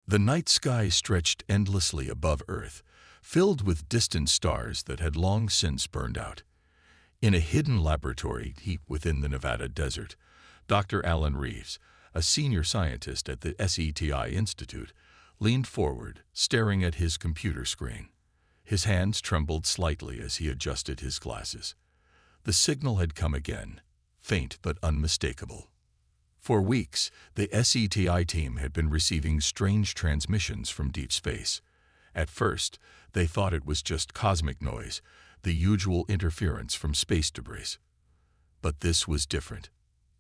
The night sky stretched endlessly above Earth, filled with distant stars that had long since burned out. In a hidden laboratory deep within the Nevada desert, Dr. Alan Reeves, a senior scientist at the SETI Institute, leaned forward, staring at his computer screen. His hands trembled slightly as he adjusted his glasses. The signal had come again, faint but unmistakable. For weeks, the SETI team had been receiving strange transmissions from deep space. At first, they thought it was just cosmic noise, the usual interference from space debris. But this was different.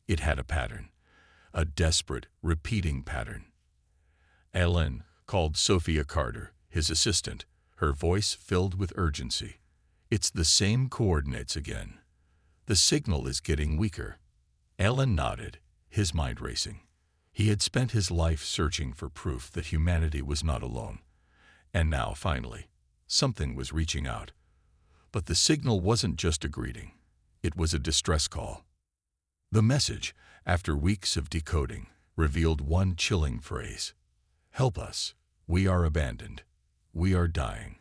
It had a pattern, a desperate, repeating pattern. Alan called Sophia Carter, his assistant, her voice filled with urgency. "It's the same coordinates again. The signal is getting weaker." Alan nodded, his mind racing. He had spent his life searching for proof that humanity was not alone. And now, finally, something was reaching out. But the signal wasn't just a greeting. It was a distress call. The message, after weeks of decoding, revealed one chilling phrase. "Help us. We are abandoned. We are dying."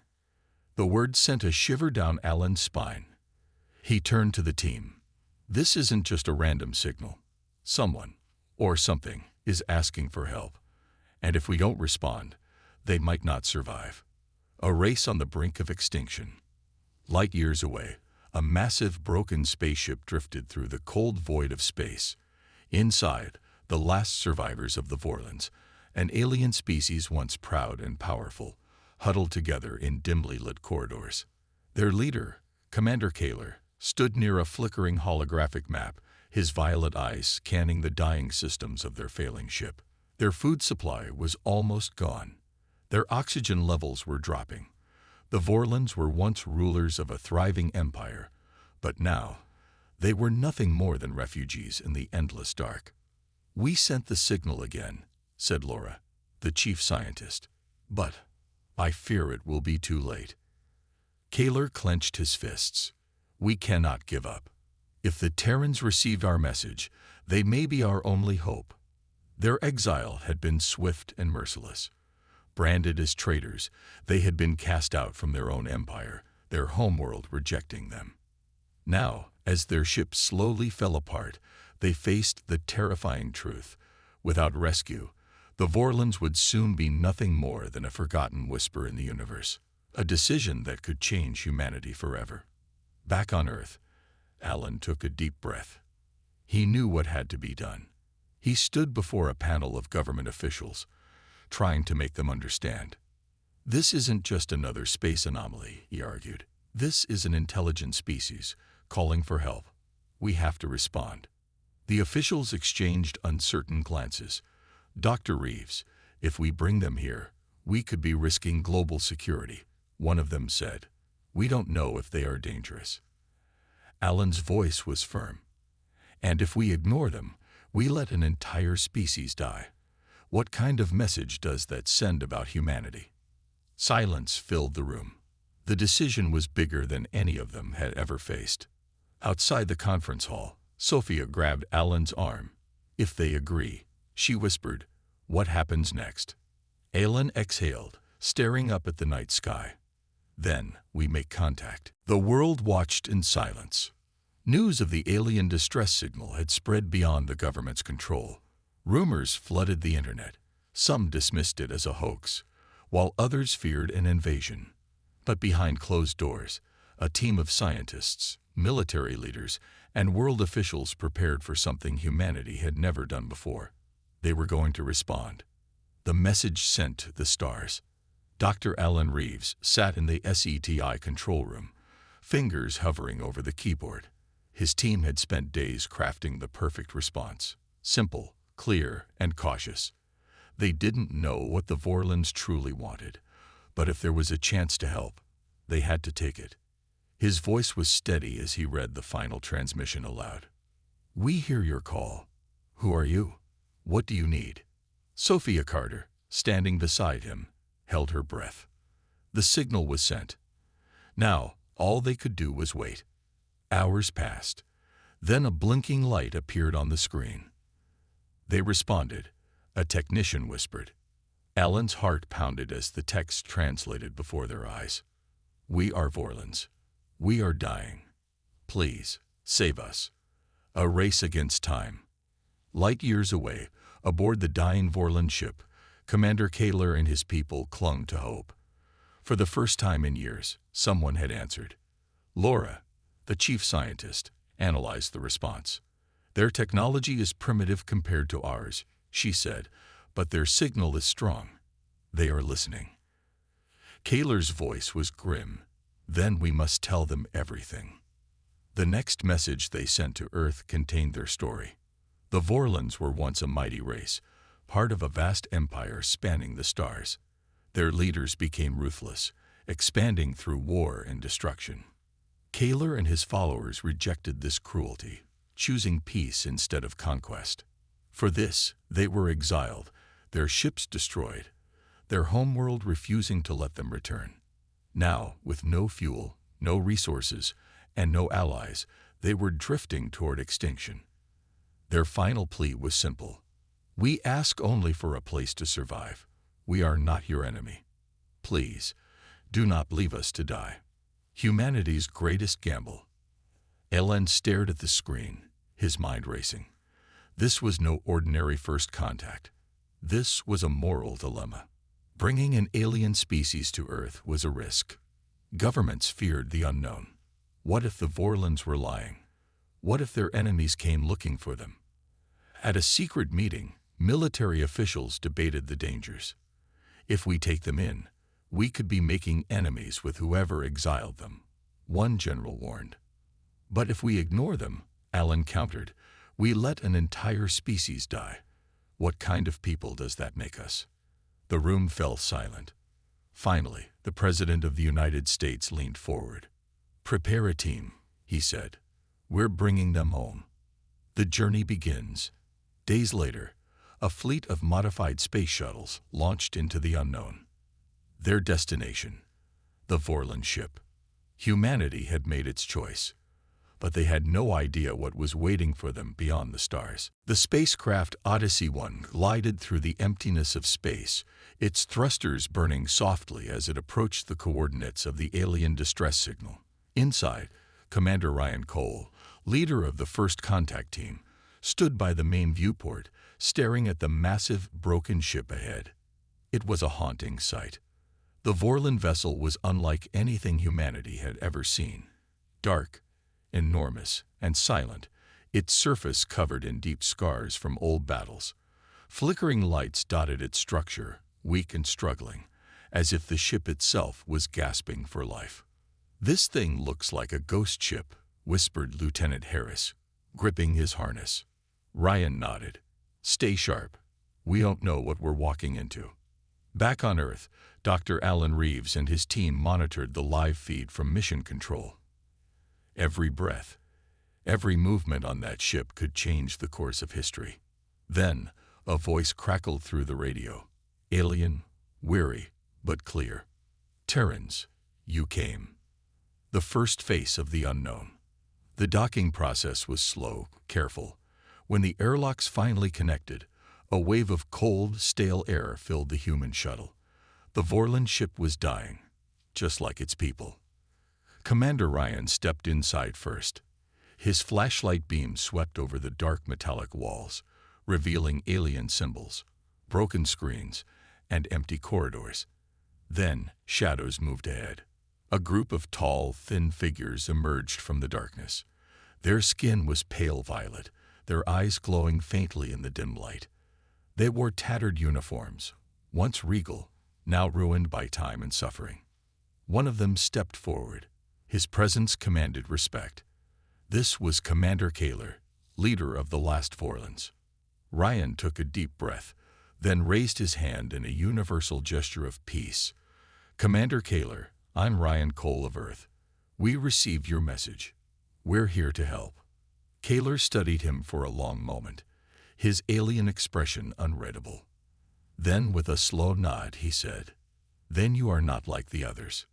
The words sent a shiver down Alan's spine. He turned to the team. "This isn't just a random signal. Someone, or something, is asking for help. And if we don't respond, they might not survive. A race on the brink of extinction." Light years away, a massive broken spaceship drifted through the cold void of space. Inside, the last survivors of the Vorlons, an alien species once proud and powerful, huddled together in dimly lit corridors. Their leader, Commander Kaler, stood near a flickering holographic map, his violet eyes scanning the dying systems of their failing ship. Their food supply was almost gone. Their oxygen levels were dropping. The Vorlons were once rulers of a thriving empire, but now they were nothing more than refugees in the endless dark. "We sent the signal again," said Laura, the chief scientist. "But I fear it will be too late." Kaler clenched his fists. "We cannot give up. If the Terrans received our message, they may be our only hope." Their exile had been swift and merciless. Branded as traitors, they had been cast out from their own empire, their homeworld rejecting them. Now, as their ship slowly fell apart, they faced the terrifying truth. Without rescue, the Vorlons would soon be nothing more than a forgotten whisper in the universe, a decision that could change humanity forever. Back on Earth, Alan took a deep breath. He knew what had to be done. He stood before a panel of government officials, trying to make them understand. "This isn't just another space anomaly," he argued. "This is an intelligent species calling for help. We have to respond." The officials exchanged uncertain glances. "Dr. Reeves, if we bring them here, we could be risking global security," one of them said. "We don't know if they are dangerous." Alan's voice was firm. "And if we ignore them, we let an entire species die. What kind of message does that send about humanity?" Silence filled the room. The decision was bigger than any of them had ever faced. Outside the conference hall, Sophia grabbed Alan's arm. "If they agree," she whispered, "what happens next?" Alan exhaled, staring up at the night sky. "Then we make contact." The world watched in silence. News of the alien distress signal had spread beyond the government's control. Rumors flooded the internet. Some dismissed it as a hoax, while others feared an invasion. But behind closed doors, a team of scientists, military leaders, and world officials prepared for something humanity had never done before. They were going to respond. The message sent to the stars. Dr. Alan Reeves sat in the SETI control room, fingers hovering over the keyboard. His team had spent days crafting the perfect response. Simple, clear, and cautious. They didn't know what the Vorlons truly wanted, but if there was a chance to help, they had to take it. His voice was steady as he read the final transmission aloud. "We hear your call. Who are you? What do you need?" Sophia Carter, standing beside him, held her breath. The signal was sent. Now, all they could do was wait. Hours passed. Then a blinking light appeared on the screen. They responded. A technician whispered. Alan's heart pounded as the text translated before their eyes. "We are Vorlons. We are dying. Please, save us. A race against time." Light years away, aboard the dying Vorlon ship, Commander Kaler and his people clung to hope. For the first time in years, someone had answered. Laura, the chief scientist, analyzed the response. "Their technology is primitive compared to ours," she said, "but their signal is strong. They are listening." Kaler's voice was grim. "Then we must tell them everything." The next message they sent to Earth contained their story. The Vorlons were once a mighty race, part of a vast empire spanning the stars. Their leaders became ruthless, expanding through war and destruction. Kaler and his followers rejected this cruelty, choosing peace instead of conquest. For this, they were exiled, their ships destroyed, their homeworld refusing to let them return. Now, with no fuel, no resources, and no allies, they were drifting toward extinction. Their final plea was simple. "We ask only for a place to survive. We are not your enemy. Please, do not leave us to die." Humanity's greatest gamble. Alan stared at the screen, his mind racing. This was no ordinary first contact. This was a moral dilemma. Bringing an alien species to Earth was a risk. Governments feared the unknown. What if the Vorlons were lying? What if their enemies came looking for them? At a secret meeting, military officials debated the dangers. "If we take them in, we could be making enemies with whoever exiled them," one general warned. "But if we ignore them," Alan countered, "we let an entire species die. What kind of people does that make us?" The room fell silent. Finally, the President of the United States leaned forward. "Prepare a team," he said. "We're bringing them home." The journey begins. Days later, a fleet of modified space shuttles launched into the unknown. Their destination, the Vorlon ship. Humanity had made its choice, but they had no idea what was waiting for them beyond the stars. The spacecraft Odyssey 1 glided through the emptiness of space, its thrusters burning softly as it approached the coordinates of the alien distress signal. Inside, Commander Ryan Cole, leader of the first contact team, stood by the main viewport, staring at the massive, broken ship ahead. It was a haunting sight. The Vorlon vessel was unlike anything humanity had ever seen. Dark, enormous, and silent, its surface covered in deep scars from old battles. Flickering lights dotted its structure, weak and struggling, as if the ship itself was gasping for life. "This thing looks like a ghost ship," whispered Lieutenant Harris, gripping his harness. Ryan nodded. "Stay sharp. We don't know what we're walking into." Back on Earth, Dr. Alan Reeves and his team monitored the live feed from Mission Control. Every breath, every movement on that ship could change the course of history. Then, a voice crackled through the radio. Alien, weary, but clear. "Terrans, you came." The first face of the unknown. The docking process was slow, careful. When the airlocks finally connected, a wave of cold, stale air filled the human shuttle. The Vorlon ship was dying, just like its people. Commander Ryan stepped inside first. His flashlight beam swept over the dark metallic walls, revealing alien symbols, broken screens, and empty corridors. Then, shadows moved ahead. A group of tall, thin figures emerged from the darkness. Their skin was pale violet, their eyes glowing faintly in the dim light. They wore tattered uniforms, once regal, now ruined by time and suffering. One of them stepped forward. His presence commanded respect. This was Commander Kaler, leader of the last Vorlons. Ryan took a deep breath, then raised his hand in a universal gesture of peace. "Commander Kaler, I'm Ryan Cole of Earth. We received your message. We're here to help." Kaler studied him for a long moment, his alien expression unreadable. Then, with a slow nod, he said, "Then you are not like the others."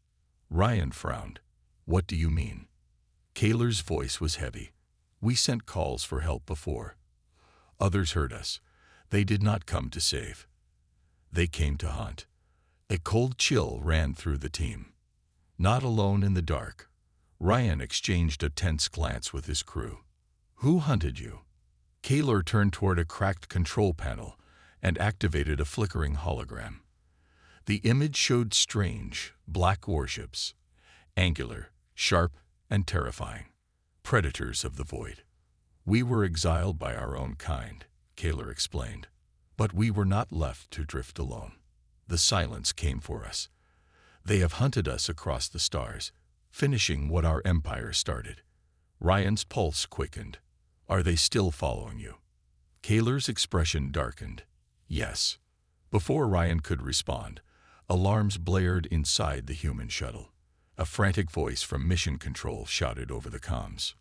Ryan frowned. "What do you mean?" Kaler's voice was heavy. "We sent calls for help before. Others heard us. They did not come to save. They came to hunt. A cold chill ran through the team. Not alone in the dark, Ryan exchanged a tense glance with his crew. Who hunted you? Kaylor turned toward a cracked control panel and activated a flickering hologram. The image showed strange, black warships, angular, sharp, and terrifying. Predators of the void. We were exiled by our own kind, Kaylor explained. But we were not left to drift alone. The silence came for us. They have hunted us across the stars, finishing what our empire started. Ryan's pulse quickened. Are they still following you? Kaylor's expression darkened. Yes. Before Ryan could respond, alarms blared inside the human shuttle. A frantic voice from Mission Control shouted over the comms.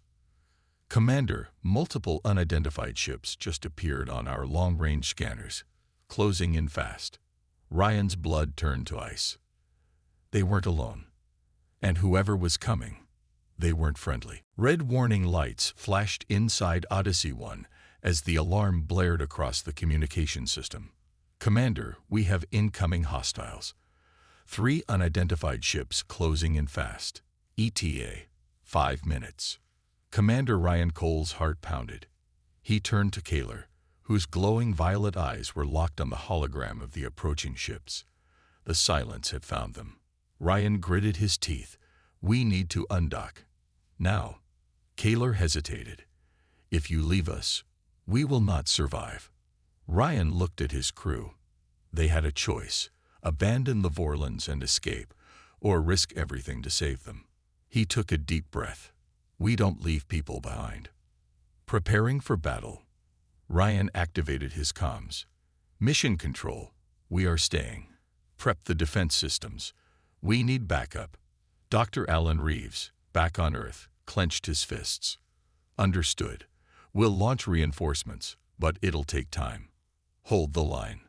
Commander, multiple unidentified ships just appeared on our long-range scanners, closing in fast. Ryan's blood turned to ice. They weren't alone. And whoever was coming, they weren't friendly. Red warning lights flashed inside Odyssey 1 as the alarm blared across the communication system. Commander, we have incoming hostiles. 3 unidentified ships closing in fast. ETA, 5 minutes. Commander Ryan Cole's heart pounded. He turned to Kaylor, whose glowing violet eyes were locked on the hologram of the approaching ships. The silence had found them. Ryan gritted his teeth. We need to undock. Now. Kaylor hesitated. If you leave us, we will not survive. Ryan looked at his crew. They had a choice: abandon the Vorlons and escape, or risk everything to save them. He took a deep breath. We don't leave people behind. Preparing for battle, Ryan activated his comms. Mission Control, we are staying. Prep the defense systems. We need backup. Dr. Alan Reeves, back on Earth, clenched his fists. Understood. We'll launch reinforcements, but it'll take time. Hold the line.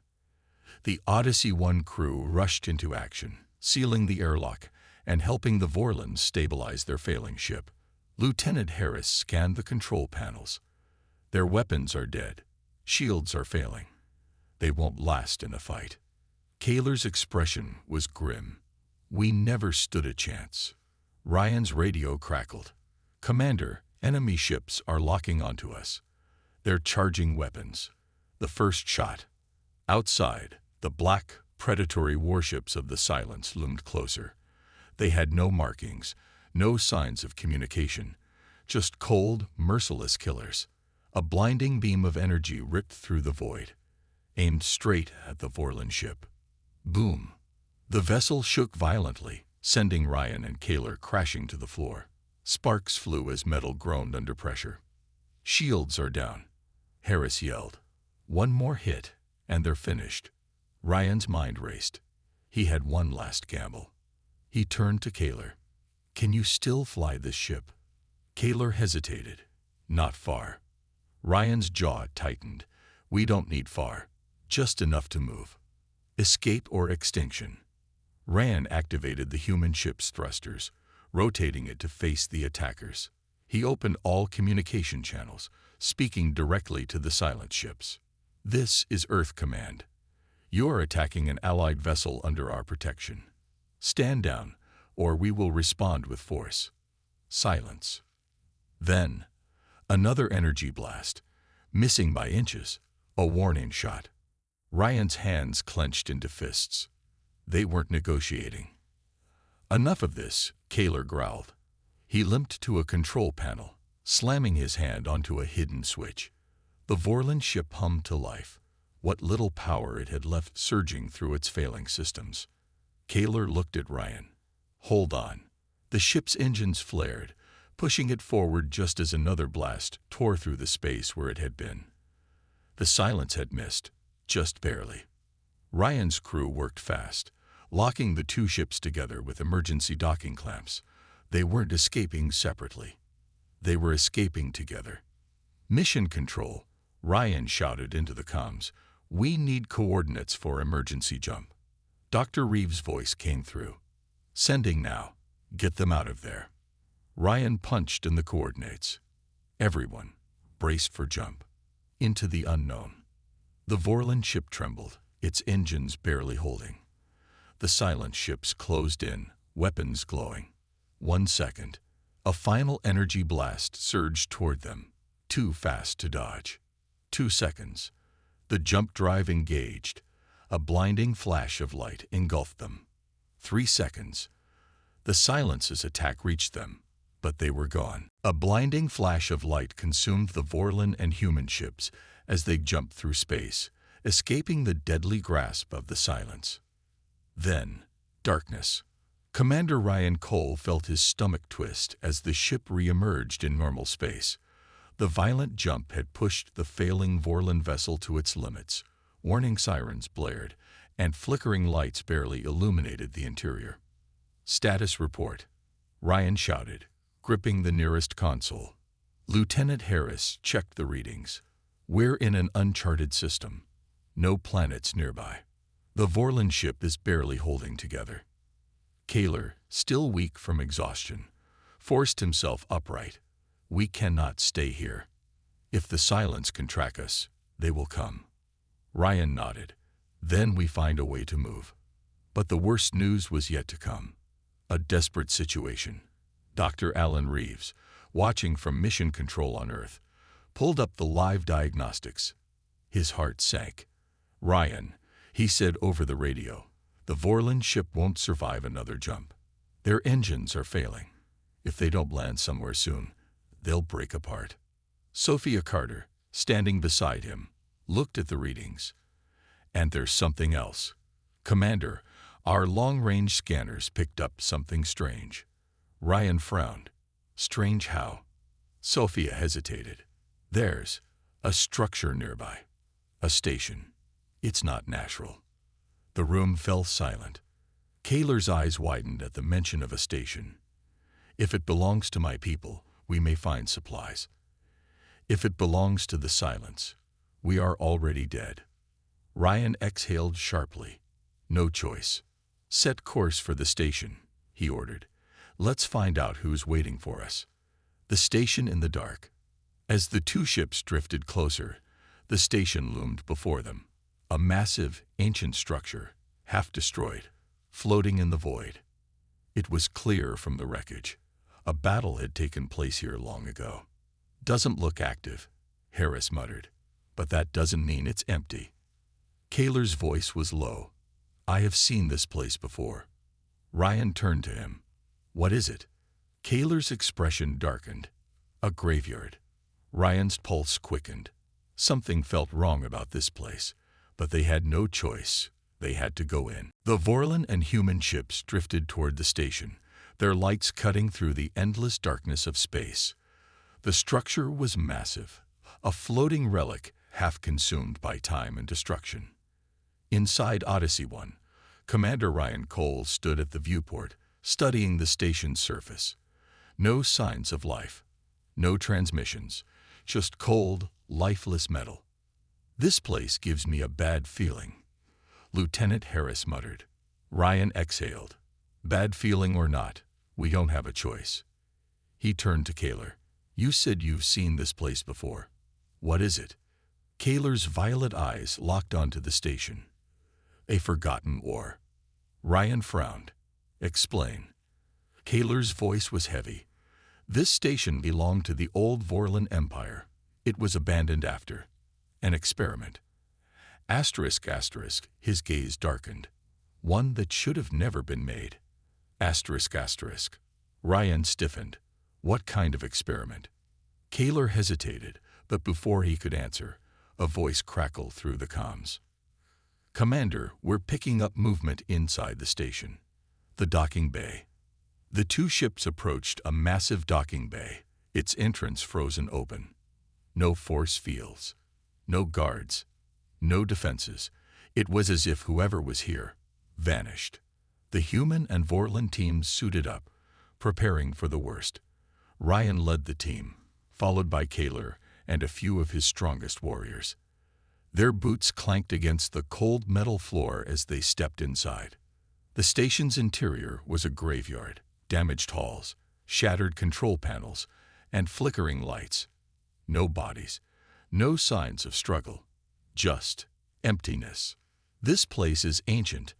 The Odyssey 1 crew rushed into action, sealing the airlock and helping the Vorlons stabilize their failing ship. Lieutenant Harris scanned the control panels. Their weapons are dead. Shields are failing. They won't last in a fight. Kaylor's expression was grim. We never stood a chance. Ryan's radio crackled. Commander, enemy ships are locking onto us. They're charging weapons. The first shot. Outside, the black, predatory warships of the Silence loomed closer. They had no markings, no signs of communication, just cold, merciless killers. A blinding beam of energy ripped through the void, aimed straight at the Vorlon ship. Boom! The vessel shook violently, sending Ryan and Kaylor crashing to the floor. Sparks flew as metal groaned under pressure. Shields are down, Harris yelled. One more hit, and they're finished. Ryan's mind raced. He had one last gamble. He turned to Kaylor. Can you still fly this ship? Kaylor hesitated. Not far. Ryan's jaw tightened. We don't need far. Just enough to move. Escape or extinction. Ryan activated the human ship's thrusters, rotating it to face the attackers. He opened all communication channels, speaking directly to the silent ships. This is Earth Command. You're attacking an allied vessel under our protection. Stand down, or we will respond with force. Silence. Then, another energy blast, missing by inches, a warning shot. Ryan's hands clenched into fists. They weren't negotiating. Enough of this, Kaylor growled. He limped to a control panel, slamming his hand onto a hidden switch. The Vorlon ship hummed to life, what little power it had left surging through its failing systems. Kaylor looked at Ryan. Hold on. The ship's engines flared, pushing it forward just as another blast tore through the space where it had been. The Silence had missed, just barely. Ryan's crew worked fast, locking the two ships together with emergency docking clamps. They weren't escaping separately. They were escaping together. Mission Control, Ryan shouted into the comms. We need coordinates for emergency jump. Dr. Reeves' voice came through. Sending now. Get them out of there. Ryan punched in the coordinates. Everyone, brace for jump. Into the unknown. The Vorlon ship trembled, its engines barely holding. The silent ships closed in, weapons glowing. 1 second. A final energy blast surged toward them, too fast to dodge. 2 seconds. The jump drive engaged. A blinding flash of light engulfed them. 3 seconds. The silence's attack reached them, but they were gone. A blinding flash of light consumed the Vorlon and human ships as they jumped through space, escaping the deadly grasp of the silence. Then, darkness. Commander Ryan Cole felt his stomach twist as the ship re-emerged in normal space. The violent jump had pushed the failing Vorlon vessel to its limits. Warning sirens blared, and flickering lights barely illuminated the interior. "Status report," Ryan shouted, gripping the nearest console. Lieutenant Harris checked the readings. "We're in an uncharted system. No planets nearby. The Vorlon ship is barely holding together." Kaler, still weak from exhaustion, forced himself upright. "We cannot stay here. If the silence can track us, they will come." Ryan nodded. "Then we find a way to move." But the worst news was yet to come. A desperate situation. Dr. Alan Reeves, watching from mission control on Earth, pulled up the live diagnostics. His heart sank. "Ryan," he said over the radio, "the Vorlon ship won't survive another jump. Their engines are failing. If they don't land somewhere soon, they'll break apart." Sophia Carter, standing beside him, looked at the readings. "And there's something else. Commander, our long-range scanners picked up something strange." Ryan frowned. "Strange how?" Sophia hesitated. "There's a structure nearby. A station. It's not natural." The room fell silent. Kaler's eyes widened at the mention of a station. "If it belongs to my people, we may find supplies. If it belongs to the silence, we are already dead." Ryan exhaled sharply. "No choice. Set course for the station," he ordered. "Let's find out who's waiting for us." The station in the dark. As the two ships drifted closer, the station loomed before them. A massive, ancient structure, half destroyed, floating in the void. It was clear from the wreckage. A battle had taken place here long ago. "Doesn't look active," Harris muttered, "but that doesn't mean it's empty." Kaler's voice was low. "I have seen this place before." Ryan turned to him. "What is it?" Kaler's expression darkened. "A graveyard." Ryan's pulse quickened. Something felt wrong about this place, but they had no choice. They had to go in. The Vorlon and human ships drifted toward the station, their lights cutting through the endless darkness of space. The structure was massive, a floating relic half consumed by time and destruction. Inside Odyssey 1, Commander Ryan Cole stood at the viewport, studying the station's surface. No signs of life, no transmissions, just cold, lifeless metal. "This place gives me a bad feeling," Lieutenant Harris muttered. Ryan exhaled. "Bad feeling or not, we don't have a choice." He turned to Kaler. "You said you've seen this place before. What is it?" Kaler's violet eyes locked onto the station. "A forgotten war." Ryan frowned. "Explain." Kaler's voice was heavy. "This station belonged to the old Vorlon Empire. It was abandoned after an experiment. Asterisk, asterisk, his gaze darkened. One that should have never been made. Asterisk, asterisk. Ryan stiffened. "What kind of experiment?" Kaler hesitated, but before he could answer, a voice crackled through the comms. "Commander, we're picking up movement inside the station." The docking bay. The two ships approached a massive docking bay, its entrance frozen open. No force fields, no guards, no defenses. It was as if whoever was here vanished. The human and Vorlon teams suited up, preparing for the worst. Ryan led the team, followed by Kaler and a few of his strongest warriors. Their boots clanked against the cold metal floor as they stepped inside. The station's interior was a graveyard, damaged halls, shattered control panels, and flickering lights. No bodies, no signs of struggle, just emptiness. "This place is ancient,"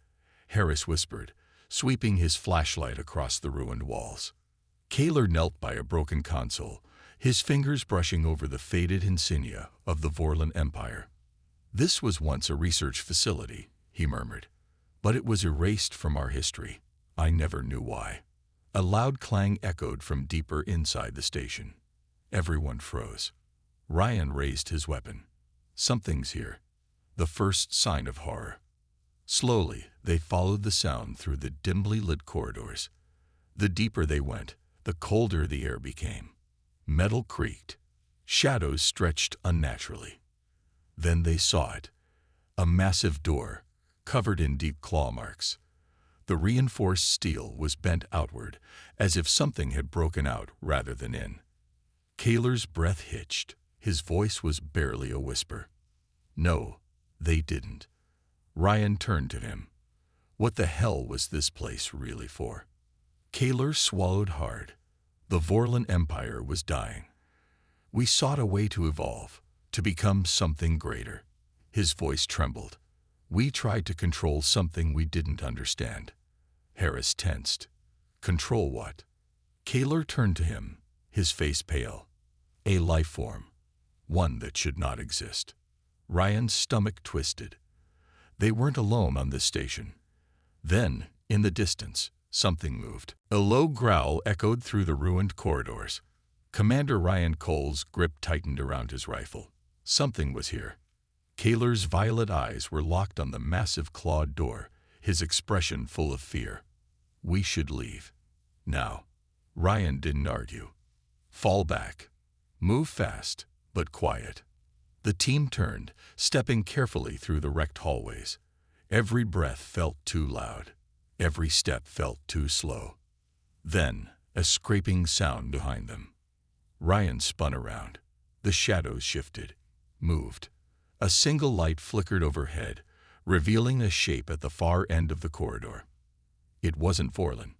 Harris whispered, sweeping his flashlight across the ruined walls. Kaler knelt by a broken console, his fingers brushing over the faded insignia of the Vorlon Empire. "This was once a research facility," he murmured, "but it was erased from our history. I never knew why." A loud clang echoed from deeper inside the station. Everyone froze. Ryan raised his weapon. "Something's here." The first sign of horror. Slowly, they followed the sound through the dimly lit corridors. The deeper they went, the colder the air became. Metal creaked. Shadows stretched unnaturally. Then they saw it. A massive door, covered in deep claw marks. The reinforced steel was bent outward, as if something had broken out rather than in. Kaler's breath hitched. His voice was barely a whisper. "No, they didn't." Ryan turned to him. What the hell was this place really for? Kaler swallowed hard. The Vorlon Empire was dying. "We sought a way to evolve, to become something greater." His voice trembled. "We tried to control something we didn't understand." Harris tensed. "Control what?" Kaler turned to him, his face pale. "A life form. One that should not exist." Ryan's stomach twisted. They weren't alone on this station. Then, in the distance, something moved. A low growl echoed through the ruined corridors. Commander Ryan Cole's grip tightened around his rifle. Something was here. Kaler's violet eyes were locked on the massive clawed door, his expression full of fear. "We should leave. Now." Ryan didn't argue. "Fall back. Move fast, but quiet." The team turned, stepping carefully through the wrecked hallways. Every breath felt too loud. Every step felt too slow. Then, a scraping sound behind them. Ryan spun around. The shadows shifted, moved. A single light flickered overhead, revealing a shape at the far end of the corridor. It wasn't Vorlon.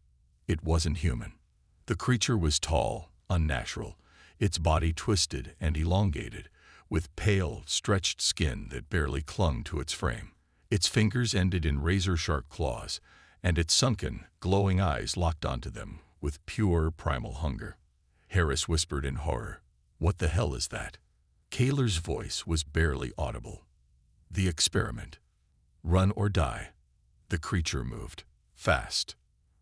It wasn't human. The creature was tall, unnatural, its body twisted and elongated, with pale, stretched skin that barely clung to its frame. Its fingers ended in razor-sharp claws, and its sunken, glowing eyes locked onto them with pure, primal hunger. Harris whispered in horror, "What the hell is that?" Kaler's voice was barely audible. "The experiment. Run or die." The creature moved. Fast.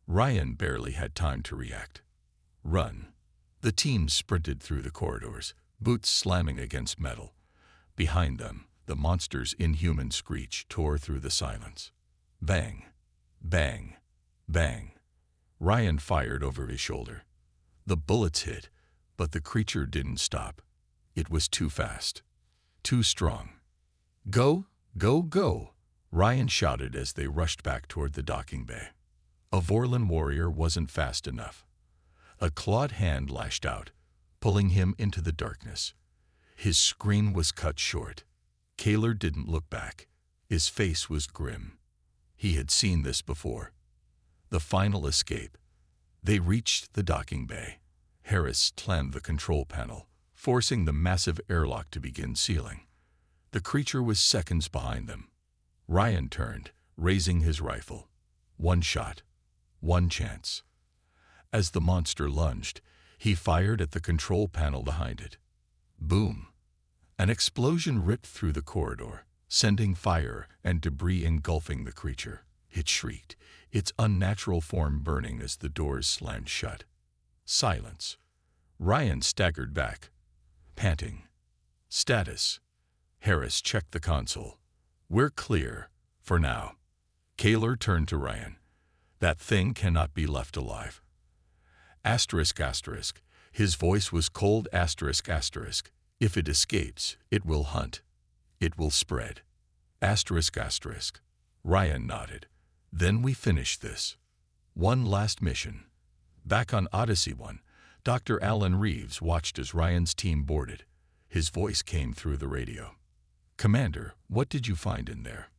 Ryan barely had time to react. "Run." The team sprinted through the corridors, boots slamming against metal. Behind them, the monster's inhuman screech tore through the silence. Bang. Bang. Bang. Ryan fired over his shoulder. The bullets hit, but the creature didn't stop. It was too fast. Too strong. "Go, go, go," Ryan shouted as they rushed back toward the docking bay. A Vorlon warrior wasn't fast enough. A clawed hand lashed out, pulling him into the darkness. His scream was cut short. Kaler didn't look back. His face was grim. He had seen this before. The final escape. They reached the docking bay. Harris slammed the control panel, forcing the massive airlock to begin sealing. The creature was seconds behind them. Ryan turned, raising his rifle. One shot. One chance. As the monster lunged, he fired at the control panel behind it. Boom. An explosion ripped through the corridor, sending fire and debris engulfing the creature. It shrieked, its unnatural form burning as the doors slammed shut. Silence. Ryan staggered back, panting. "Status." Harris checked the console. "We're clear, for now." Kaler turned to Ryan. "That thing cannot be left alive." Asterisk, asterisk. His voice was cold. Asterisk, asterisk. "If it escapes, it will hunt. It will spread." Asterisk, asterisk. Ryan nodded. "Then we finish this. One last mission." Back on Odyssey 1, Dr. Alan Reeves watched as Ryan's team boarded. His voice came through the radio. "Commander, what did you find in there?"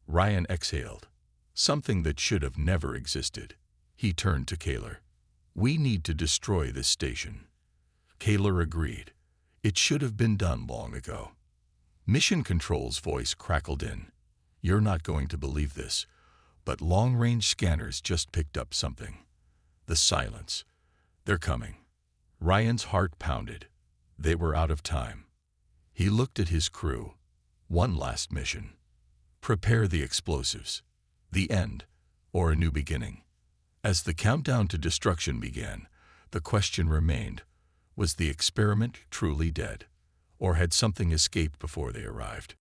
Ryan exhaled. "Something that should have never existed." He turned to Kaler. "We need to destroy this station." Kaler agreed. "It should have been done long ago." Mission Control's voice crackled in. You're not going to believe this, but long-range scanners just picked up something. The silence. They're coming. Ryan's heart pounded. They were out of time. He looked at his crew. One last mission. Prepare the explosives. The end, or a new beginning. As the countdown to destruction began, the question remained, was the experiment truly dead, or had something escaped before they arrived?